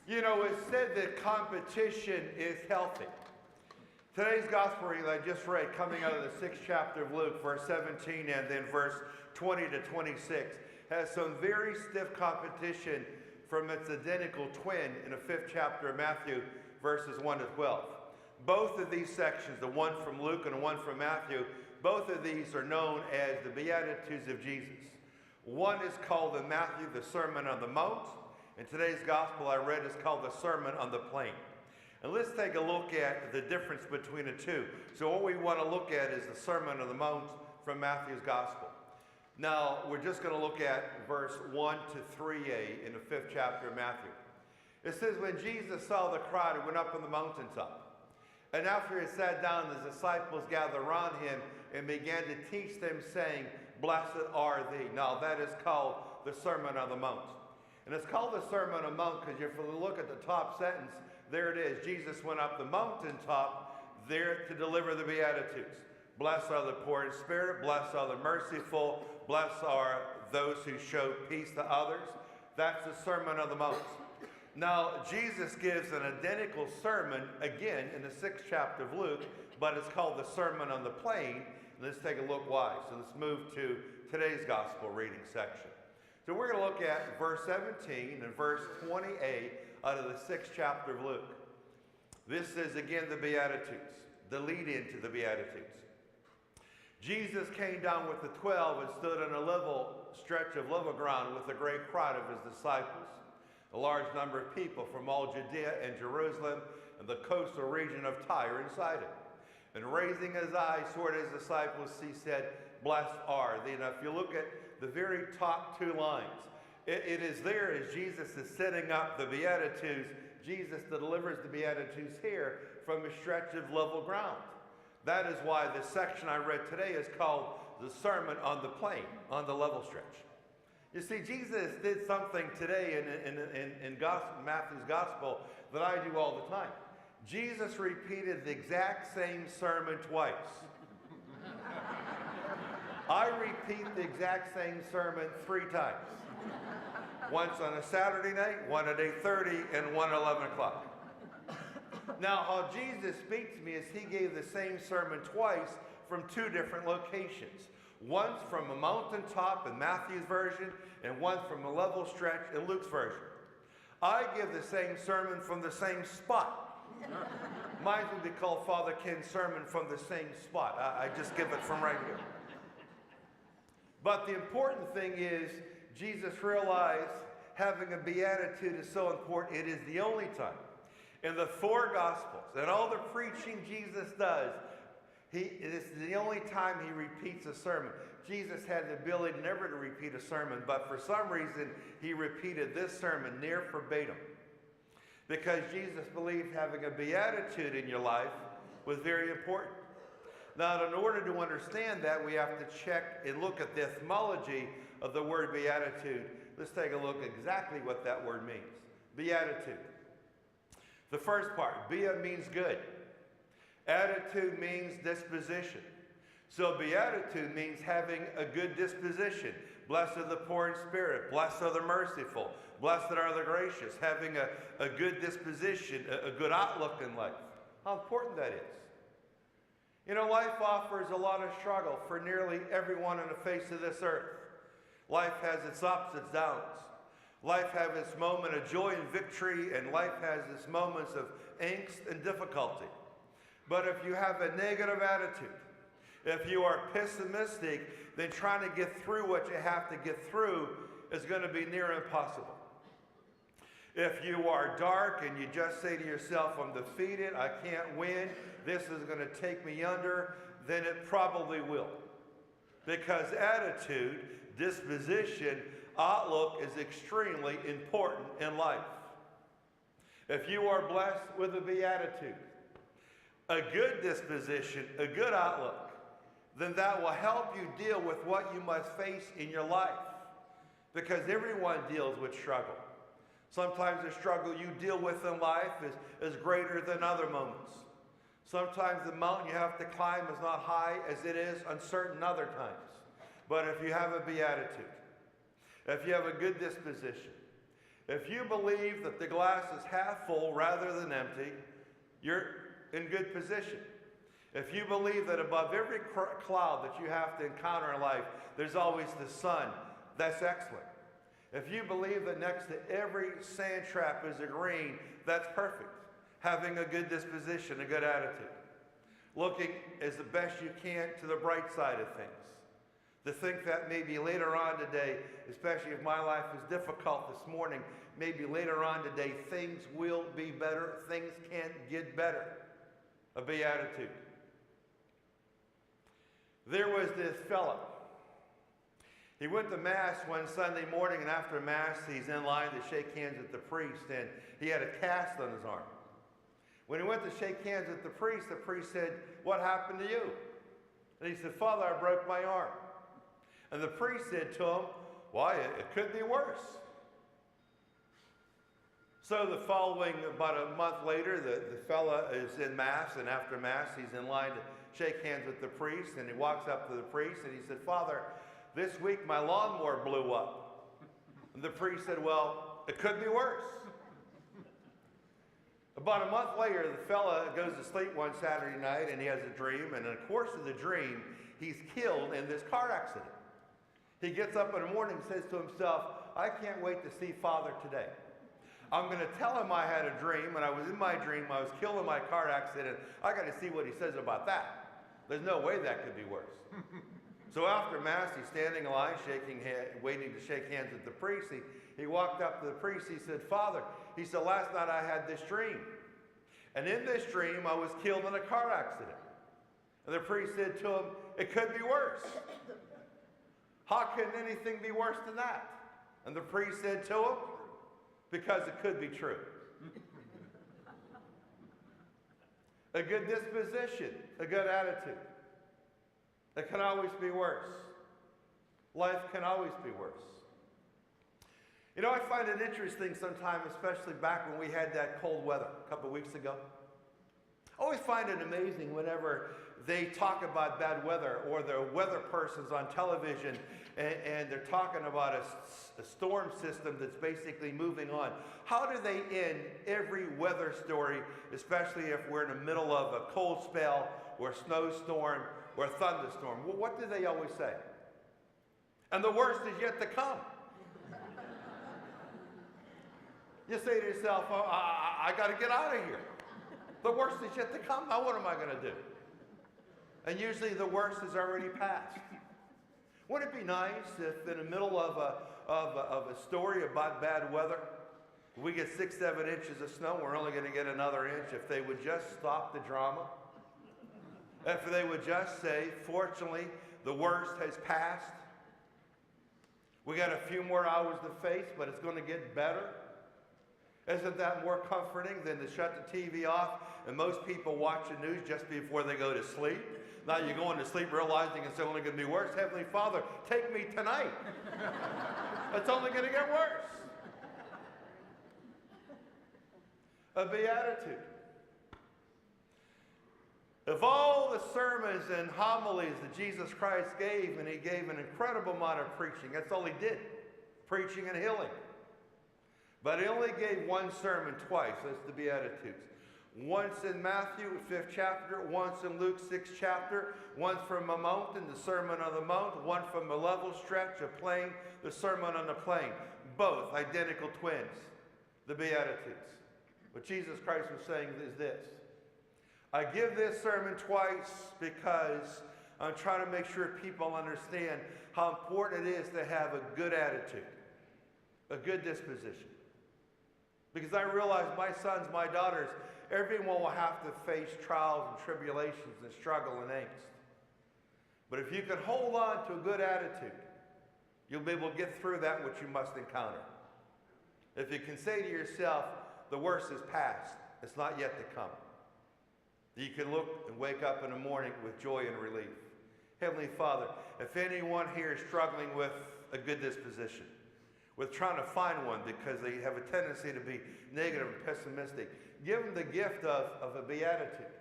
You know, it's said that competition is healthy. Today's gospel reading I just read, coming out of the 6th chapter of Luke, verse 17 and then verse 20 to 26, has some very stiff competition from its identical twin in the 5th chapter of Matthew, verses 1 to 12. Both of these sections, the one from Luke and the one from Matthew, both of these are known as the Beatitudes of Jesus. One is called in Matthew the Sermon on the Mount, and today's gospel I read is called the Sermon on the Plain. And let's take a look at the difference between the two. So what we want to look at is the Sermon on the Mount from Matthew's gospel. Now, we're just going to look at verse 1 to 3a in the 5th chapter of Matthew. It says, when Jesus saw the crowd, he went up on the mountaintop. And after he sat down, his disciples gathered around him and began to teach them, saying, Blessed are thee. Now, that is called the Sermon on the Mount. And it's called the Sermon on the Mount because if you look at the top sentence, there it is. Jesus went up the mountaintop there to deliver the Beatitudes. Blessed are the poor in spirit, blessed are the merciful, blessed are those who show peace to others. That's the Sermon on the Mount. Now, Jesus gives an identical sermon again in the 6th chapter of Luke, but it's called the Sermon on the Plain. Let's take a look why. So let's move to today's gospel reading section. So we're going to look at verse 17 and verse 28 out of the 6th chapter of Luke. This is again the Beatitudes, the lead into the Beatitudes. Jesus came down with the 12 and stood on a level stretch of level ground with a great crowd of his disciples, a large number of people from all Judea and Jerusalem and the coastal region of Tyre and Sidon. And raising his eyes toward his disciples, he said, Blessed are thee. Now, if you look at the very top two lines, it is there as Jesus is setting up the Beatitudes. Jesus delivers the Beatitudes here from a stretch of level ground. That is why this section I read today is called the Sermon on the Plain, on the level stretch. You see, Jesus did something today in Matthew's gospel that I do all the time. Jesus repeated the exact same sermon twice. I repeat the exact same sermon 3 times. Once on a Saturday night, one at 8:30, and one at 11 o'clock. Now, how Jesus speaks to me is he gave the same sermon twice from 2 different locations. Once from a mountaintop in Matthew's version, and one from a level stretch in Luke's version. I give the same sermon from the same spot. Mine would be called Father Ken's sermon from the same spot. I just give it from right here. But the important thing is, Jesus realized having a beatitude is so important. It is the only time in the 4 Gospels and all the preaching Jesus does, it is the only time he repeats a sermon. Jesus had the ability never to repeat a sermon, but for some reason he repeated this sermon near verbatim. Because Jesus believed having a beatitude in your life was very important. Now, in order to understand that, we have to check and look at the etymology of the word beatitude. Let's take a look exactly what that word means. Beatitude. The first part, bea means good. Attitude means disposition. So beatitude means having a good disposition. Blessed are the poor in spirit. Blessed are the merciful. Blessed are the gracious. Having a good disposition, a good outlook in life. How important that is. You know, life offers a lot of struggle for nearly everyone on the face of this earth. Life has its ups, its downs. Life has its moment of joy and victory, and life has its moments of angst and difficulty. But if you have a negative attitude, if you are pessimistic, then trying to get through what you have to get through is going to be near impossible. If you are dark and you just say to yourself, I'm defeated, I can't win, this is going to take me under, then it probably will. Because attitude, disposition, outlook is extremely important in life. If you are blessed with a beatitude, a good disposition, a good outlook, then that will help you deal with what you must face in your life. Because everyone deals with struggle. Sometimes the struggle you deal with in life is greater than other moments. Sometimes the mountain you have to climb is not high as it is on certain other times. But if you have a beatitude, if you have a good disposition, If you believe that the glass is half full rather than empty, you're in good position. If you believe that above every cloud that you have to encounter in life, there's always the sun, that's excellent. If you believe that next to every sand trap is a green, that's perfect. Having a good disposition, a good attitude. Looking as the best you can to the bright side of things. To think that maybe later on today, especially if my life is difficult this morning, maybe later on today things will be better, things can get better. A beatitude. There was this fellow. He went to Mass one Sunday morning, and after Mass, he's in line to shake hands with the priest, and he had a cast on his arm. When he went to shake hands with the priest said, "What happened to you?" And he said, "Father, I broke my arm." And the priest said to him, "Why, it could be worse." So the following, about a month later, the fella is in Mass, and after Mass, he's in line to shake hands with the priest, and he walks up to the priest, and he said, "Father, this week my lawnmower blew up." And the priest said, "Well, it could be worse." About a month later, the fella goes to sleep one Saturday night, and he has a dream, and in the course of the dream, he's killed in this car accident. He gets up in the morning and says to himself, "I can't wait to see Father today. I'm going to tell him I had a dream, and I was in my dream, I was killed in my car accident. I got to see what he says about that. There's no way that could be worse." So after Mass, he's standing in line, waiting to shake hands with the priest. He walked up to the priest. He said, "Father," he said, "last night I had this dream. And in this dream, I was killed in a car accident." And the priest said to him, "It could be worse." "How can anything be worse than that?" And the priest said to him, "Because it could be true." A good disposition, a good attitude. It can always be worse. Life can always be worse. You know, I find it interesting sometimes, especially back when we had that cold weather a couple of weeks ago. I always find it amazing whenever they talk about bad weather, or the weather persons on television, and they're talking about a storm system that's basically moving on. How do they end every weather story, especially if we're in the middle of a cold spell or a snowstorm or a thunderstorm? Well, what do they always say? "And the worst is yet to come." You say to yourself, "Oh, I got to get out of here. The worst is yet to come. Now what am I going to do?" And usually the worst is already past. Wouldn't it be nice if in the middle of a story about bad weather, we get 6-7 inches of snow, we're only going to get another inch, if they would just stop the drama? If they would just say, "Fortunately, the worst has passed. We got a few more hours to face, but it's going to get better." Isn't that more comforting than to shut the TV off and most people watch the news just before they go to sleep? Now you're going to sleep realizing it's only going to be worse. Heavenly Father, take me tonight. It's only going to get worse. A beatitude. Of all the sermons and homilies that Jesus Christ gave, and he gave an incredible amount of preaching, that's all he did, preaching and healing. But he only gave one sermon twice, that's the Beatitudes. Once in Matthew, 5th chapter, once in Luke, 6th chapter, once from a mountain, the Sermon on the Mount, one from a level stretch, a plain, the Sermon on the Plain. Both identical twins, the Beatitudes. What Jesus Christ was saying is this: I give this sermon twice because I'm trying to make sure people understand how important it is to have a good attitude, a good disposition. Because I realize my sons, my daughters, everyone will have to face trials and tribulations and struggle and angst. But if you can hold on to a good attitude, you'll be able to get through that which you must encounter. If you can say to yourself, the worst is past, it's not yet to come. You can look and wake up in the morning with joy and relief. Heavenly Father, if anyone here is struggling with a good disposition, with trying to find one because they have a tendency to be negative and pessimistic, give them the gift of a beatitude.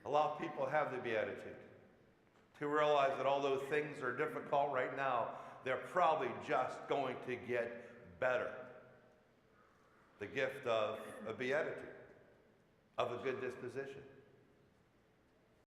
A lot of people have the beatitude to realize that although things are difficult right now, they're probably just going to get better. The gift of a beatitude, of a good disposition.